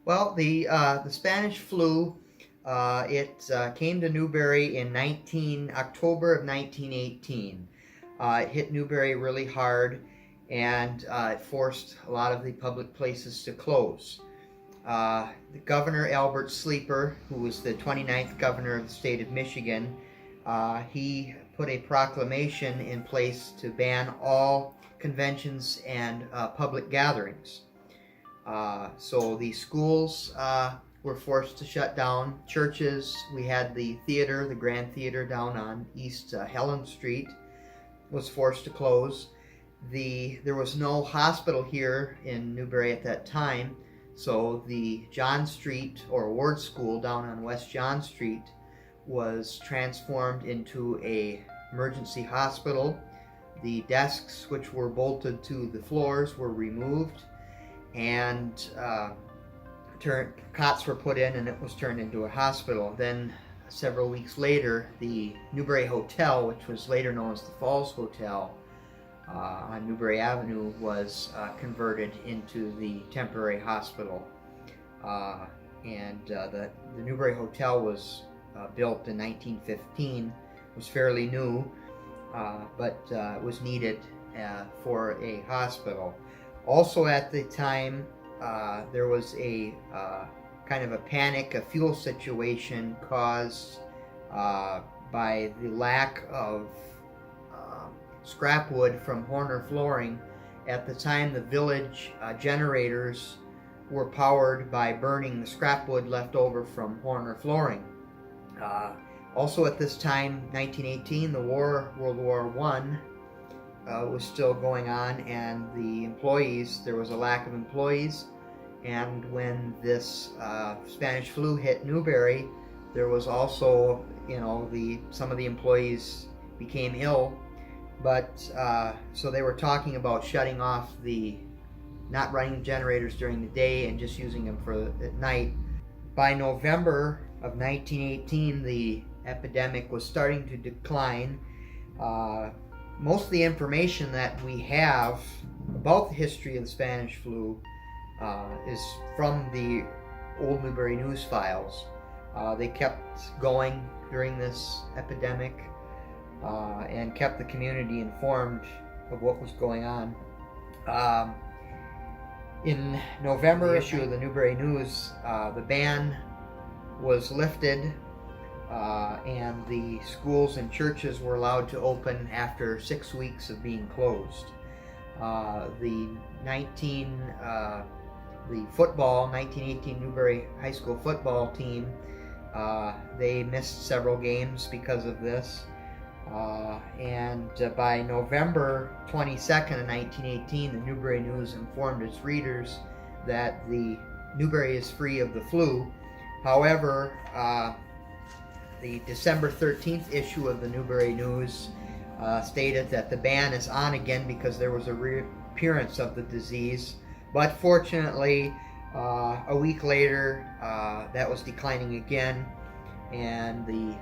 Well, the Spanish flu, it came to Newberry in October of 1918. It hit Newberry really hard, and it forced a lot of the public places to close. The Governor Albert Sleeper, who was the 29th governor of the state of Michigan, he put a proclamation in place to ban all conventions and public gatherings. So the schools were forced to shut down. Churches, we had the theater, the Grand Theater down on East Helen Street, was forced to close. There was no hospital here in Newberry at that time, so the John Street or Ward School down on West John Street was transformed into a emergency hospital. The desks, which were bolted to the floors, were removed, and cots were put in, and it was turned into a hospital. Then several weeks later, the Newberry Hotel, which was later known as the Falls Hotel on Newberry Avenue, was converted into the temporary hospital. And the Newberry Hotel was built in 1915. It was fairly new, but it was needed for a hospital. Also at the time, there was a kind of a panic, a fuel situation caused by the lack of scrap wood from Horner Flooring. At the time, the village generators were powered by burning the scrap wood left over from Horner Flooring. Also at this time, 1918, the war, World War I, was still going on, and the employees, there was a lack of employees, and when this Spanish flu hit Newberry, there was also, some of the employees became ill, but so they were talking about shutting off not running generators during the day and just using them at night. By November of 1918, the epidemic was starting to decline. Most of the information that we have about the history of the Spanish flu is from the old Newberry News files. They kept going during this epidemic and kept the community informed of what was going on. In November issue of the Newberry News, the ban was lifted, and the schools and churches were allowed to open after 6 weeks of being closed. The 1918 Newberry High School football team, they missed several games because of this. And by November 22nd of 1918, the Newberry News informed its readers that the Newberry is free of the flu. However, the December 13th issue of the Newberry News stated that the ban is on again because there was a reappearance of the disease. But fortunately, a week later, that was declining again, and the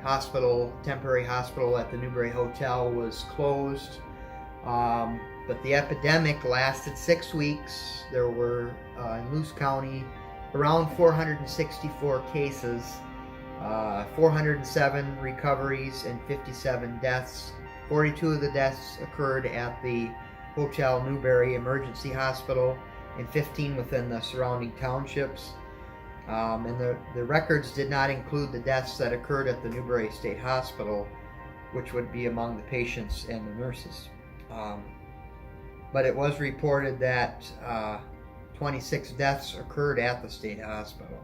temporary hospital at the Newberry Hotel was closed. But the epidemic lasted 6 weeks. There were, in Luce County, around 464 cases, 407 recoveries, and 57 deaths. 42 of the deaths occurred at the Hotel Newberry Emergency Hospital, and 15 within the surrounding townships. And the records did not include the deaths that occurred at the Newberry State Hospital, which would be among the patients and the nurses. But it was reported that 26 deaths occurred at the state hospital.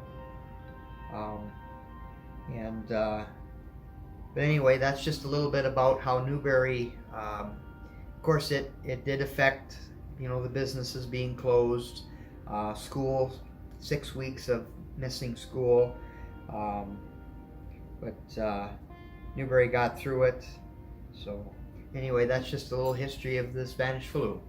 But anyway, that's just a little bit about how Newberry, of course, it did affect, the businesses being closed, school, 6 weeks of missing school, but Newberry got through it. So anyway, that's just a little history of the Spanish flu.